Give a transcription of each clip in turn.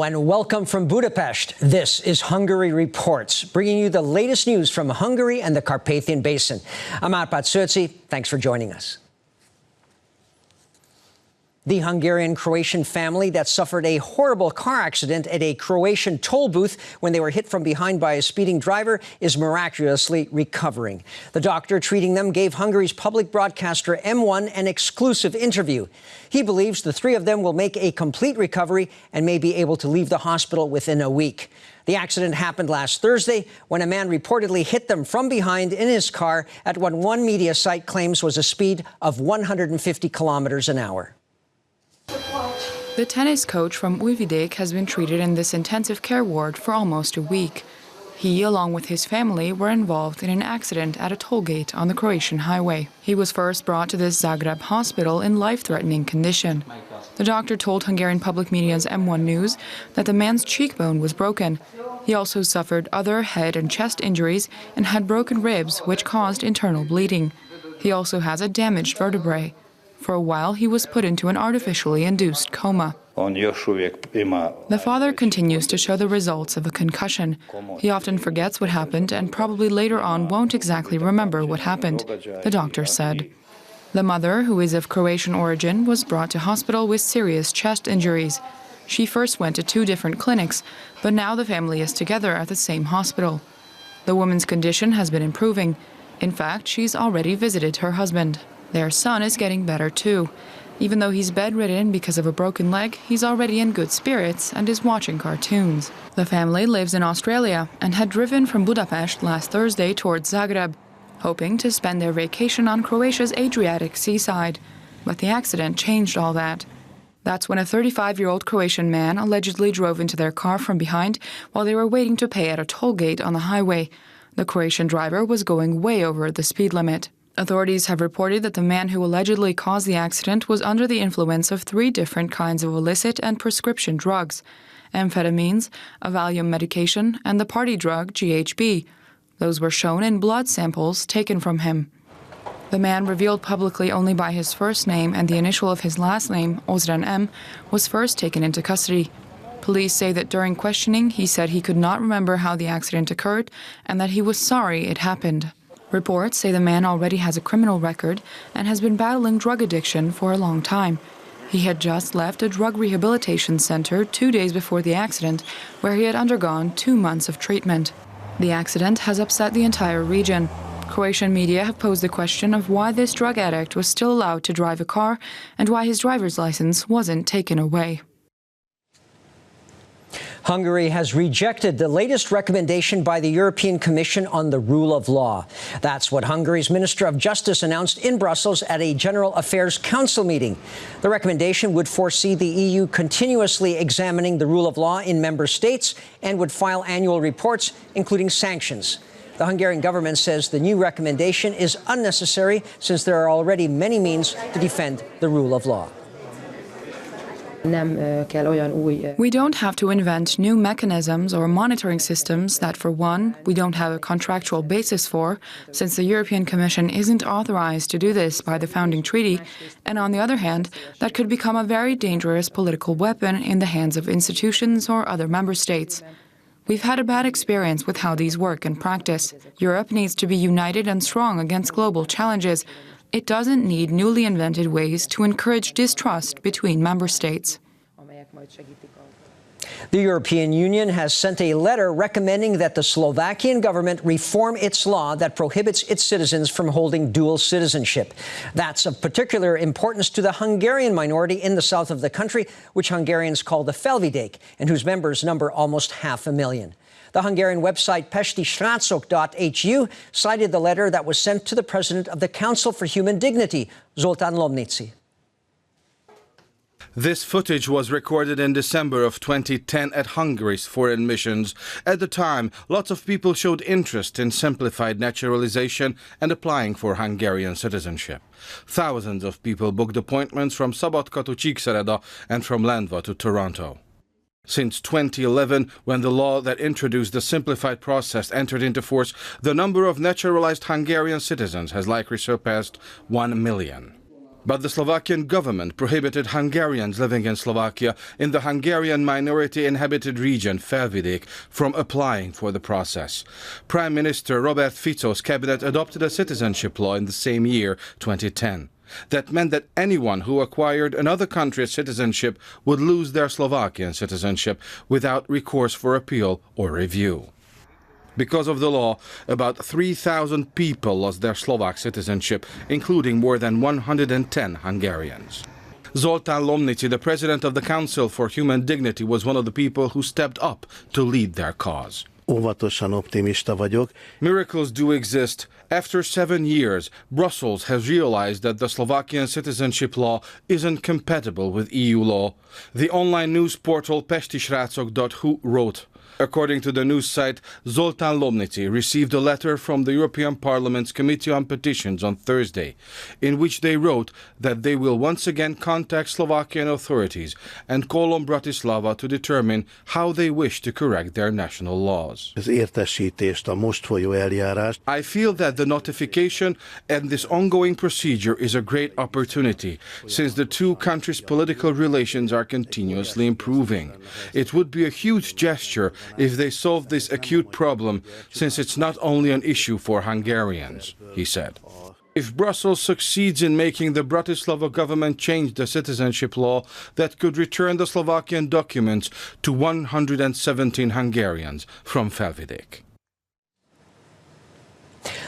and welcome from Budapest. This is Hungary Reports, bringing you the latest news from Hungary and the Carpathian Basin. I'm Árpád Szőci. Thanks for joining us. The Hungarian-Croatian family that suffered a horrible car accident at a Croatian toll booth when they were hit from behind by a speeding driver is miraculously recovering. The doctor treating them gave Hungary's public broadcaster M1 an exclusive interview. He believes the three of them will make a complete recovery and may be able to leave the hospital within a week. The accident happened last Thursday when a man reportedly hit them from behind in his car at what one media site claims was a speed of 150 kilometers an hour. The tennis coach from Újvidék has been treated in this intensive care ward for almost a week. He, along with his family, were involved in an accident at a toll gate on the Croatian highway. He was first brought to this Zagreb hospital in life-threatening condition. The doctor told Hungarian public media's M1 News that the man's cheekbone was broken. He also suffered other head and chest injuries and had broken ribs, which caused internal bleeding. He also has a damaged vertebrae. For a while, he was put into an artificially induced coma. The father continues to show the results of a concussion. He often forgets what happened and probably later on won't exactly remember what happened, the doctor said. The mother, who is of Croatian origin, was brought to hospital with serious chest injuries. She first went to 2 different clinics, but now the family is together at the same hospital. The woman's condition has been improving. In fact, she's already visited her husband. Their son is getting better too. Even though he's bedridden because of a broken leg, he's already in good spirits and is watching cartoons. The family lives in Australia and had driven from Budapest last Thursday towards Zagreb, hoping to spend their vacation on Croatia's Adriatic seaside. But the accident changed all that. That's when a 35-year-old Croatian man allegedly drove into their car from behind while they were waiting to pay at a toll gate on the highway. The Croatian driver was going way over the speed limit. Authorities have reported that the man who allegedly caused the accident was under the influence of 3 different kinds of illicit and prescription drugs: amphetamines, a Valium medication, and the party drug GHB. Those were shown in blood samples taken from him. The man, revealed publicly only by his first name and the initial of his last name, Ozren M., was first taken into custody. Police say that during questioning, he said he could not remember how the accident occurred and that he was sorry it happened. Reports say the man already has a criminal record and has been battling drug addiction for a long time. He had just left a drug rehabilitation center 2 days before the accident, where he had undergone 2 months of treatment. The accident has upset the entire region. Croatian media have posed the question of why this drug addict was still allowed to drive a car and why his driver's license wasn't taken away. Hungary has rejected the latest recommendation by the European Commission on the rule of law. That's what Hungary's Minister of Justice announced in Brussels at a General Affairs Council meeting. The recommendation would foresee the EU continuously examining the rule of law in member states and would file annual reports, including sanctions. The Hungarian government says the new recommendation is unnecessary since there are already many means to defend the rule of law. We don't have to invent new mechanisms or monitoring systems that, for one, we don't have a contractual basis for, since the European Commission isn't authorized to do this by the founding treaty, and on the other hand, that could become a very dangerous political weapon in the hands of institutions or other member states. We've had a bad experience with how these work in practice. Europe needs to be united and strong against global challenges. It doesn't need newly invented ways to encourage distrust between member states. The European Union has sent a letter recommending that the Slovakian government reform its law that prohibits its citizens from holding dual citizenship. That's of particular importance to the Hungarian minority in the south of the country, which Hungarians call the Felvidék, and whose members number almost 500,000. The Hungarian website pestisrácok.hu cited the letter that was sent to the President of the Council for Human Dignity, Zoltán Lomnici. This footage was recorded in December of 2010 at Hungary's foreign missions. At the time, lots of people showed interest in simplified naturalization and applying for Hungarian citizenship. Thousands of people booked appointments from Szabadka to Csíkszereda and from Lendva to Toronto. Since 2011, when the law that introduced the simplified process entered into force, the number of naturalized Hungarian citizens has likely surpassed 1 million. But the Slovakian government prohibited Hungarians living in Slovakia in the Hungarian minority-inhabited region Felvidék from applying for the process. Prime Minister Robert Fico's cabinet adopted a citizenship law in the same year, 2010. That meant that anyone who acquired another country's citizenship would lose their Slovakian citizenship without recourse for appeal or review. Because of the law, about 3,000 people lost their Slovak citizenship, including more than 110 Hungarians. Zoltán Lomnici, the president of the Council for Human Dignity, was one of the people who stepped up to lead their cause. Óvatosan optimista vagyok. Miracles do exist. After 7 years, Brussels has realized that the Slovakian citizenship law isn't compatible with EU law. The online news portal pestisrácok.hu wrote, according to the news site, Zoltán Lomnici received a letter from the European Parliament's Committee on Petitions on Thursday, in which they wrote that they will once again contact Slovakian authorities and call on Bratislava to determine how they wish to correct their national laws. Az értesítést, a most folyó eljárást. I feel that the notification and this ongoing procedure is a great opportunity, since the two countries' political relations are continuously improving. It would be a huge gesture if they solve this acute problem, since it's not only an issue for Hungarians, he said. If Brussels succeeds in making the Bratislava government change the citizenship law, that could return the Slovakian documents to 117 Hungarians from Felvidék.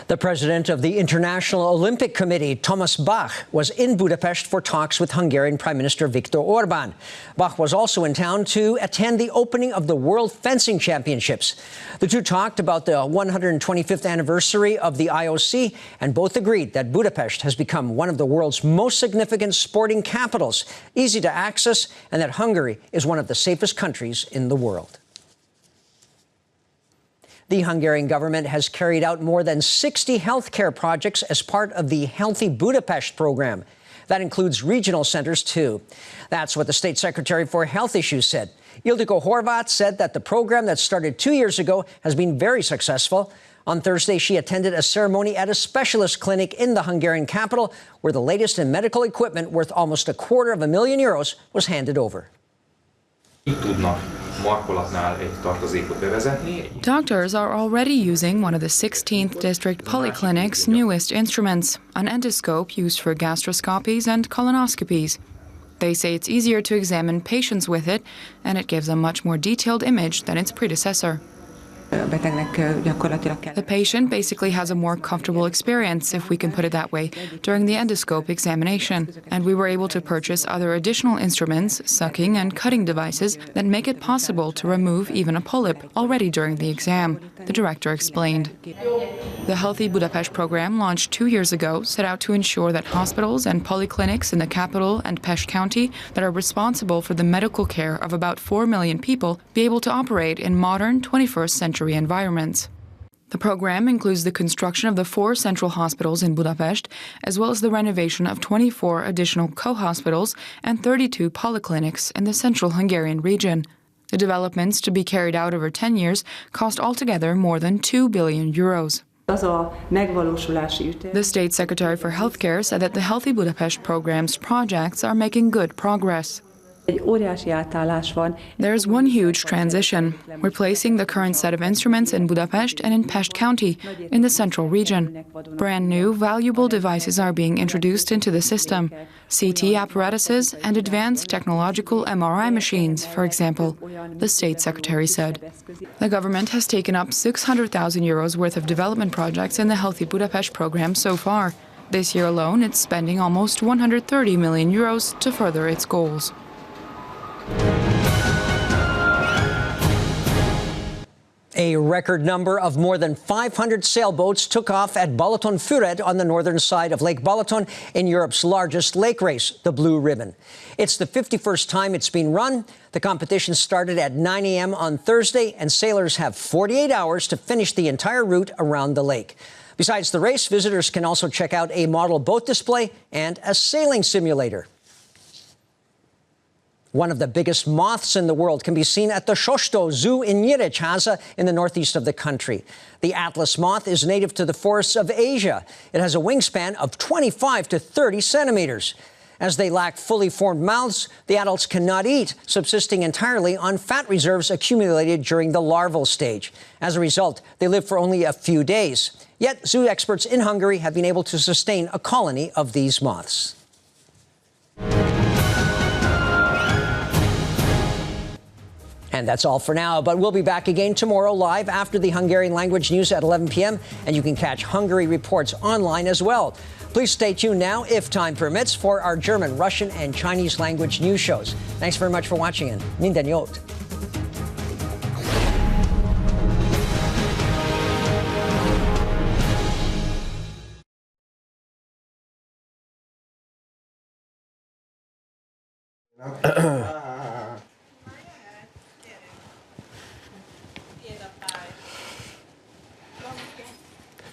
The president of the International Olympic Committee, Thomas Bach, was in Budapest for talks with Hungarian Prime Minister Viktor Orbán. Bach was also in town to attend the opening of the World Fencing Championships. The two talked about the 125th anniversary of the IOC, and both agreed that Budapest has become one of the world's most significant sporting capitals, easy to access, and that Hungary is one of the safest countries in the world. The Hungarian government has carried out more than 60 healthcare projects as part of the Healthy Budapest program. That includes regional centers, too. That's what the state secretary for health issues said. Ildikó Horváth said that the program that started 2 years ago has been very successful. On Thursday, she attended a ceremony at a specialist clinic in the Hungarian capital, where the latest in medical equipment worth almost €250,000 was handed over. Doctors are already using one of the 16th District Polyclinic's newest instruments, an endoscope used for gastroscopies and colonoscopies. They say it's easier to examine patients with it, and it gives a much more detailed image than its predecessor. The patient basically has a more comfortable experience, if we can put it that way, during the endoscope examination. And we were able to purchase other additional instruments, sucking and cutting devices, that make it possible to remove even a polyp already during the exam, the director explained. The Healthy Budapest program, launched 2 years ago, set out to ensure that hospitals and polyclinics in the capital and Pest County that are responsible for the medical care of about 4 million people be able to operate in modern 21st century environments. The program includes the construction of the 4 central hospitals in Budapest, as well as the renovation of 24 additional co-hospitals and 32 polyclinics in the central Hungarian region. The developments, to be carried out over 10 years, cost altogether more than €2 billion. The State Secretary for Healthcare said that the Healthy Budapest program's projects are making good progress. There is one huge transition, replacing the current set of instruments in Budapest and in Pest County, in the central region. Brand new, valuable devices are being introduced into the system. CT apparatuses and advanced technological MRI machines, for example, the State Secretary said. The government has taken up €600,000 worth of development projects in the Healthy Budapest program so far. This year alone, it's spending almost €130 million to further its goals. A record number of more than 500 sailboats took off at Balatonfüred on the northern side of Lake Balaton in Europe's largest lake race, the Blue Ribbon. It's the 51st time it's been run. The competition started at 9 a.m. on Thursday, and sailors have 48 hours to finish the entire route around the lake. Besides the race, visitors can also check out a model boat display and a sailing simulator. One of the biggest moths in the world can be seen at the Sosdo Zoo in Nyíregyháza in the northeast of the country. The Atlas moth is native to the forests of Asia. It has a wingspan of 25 to 30 centimeters. As they lack fully formed mouths, the adults cannot eat, subsisting entirely on fat reserves accumulated during the larval stage. As a result, they live for only a few days. Yet, zoo experts in Hungary have been able to sustain a colony of these moths. And that's all for now, but we'll be back again tomorrow live after the Hungarian language news at 11 p.m. And you can catch Hungary reports online as well. Please stay tuned now, if time permits, for our German, Russian, and Chinese language news shows. Thanks very much for watching, and minden jót!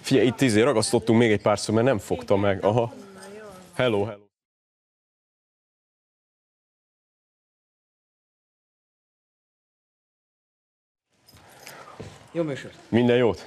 Figyelj, itt ragasztottunk még egy párszor, mert nem fogta meg. Aha. Hello, hello. Jó műsor. Minden jót.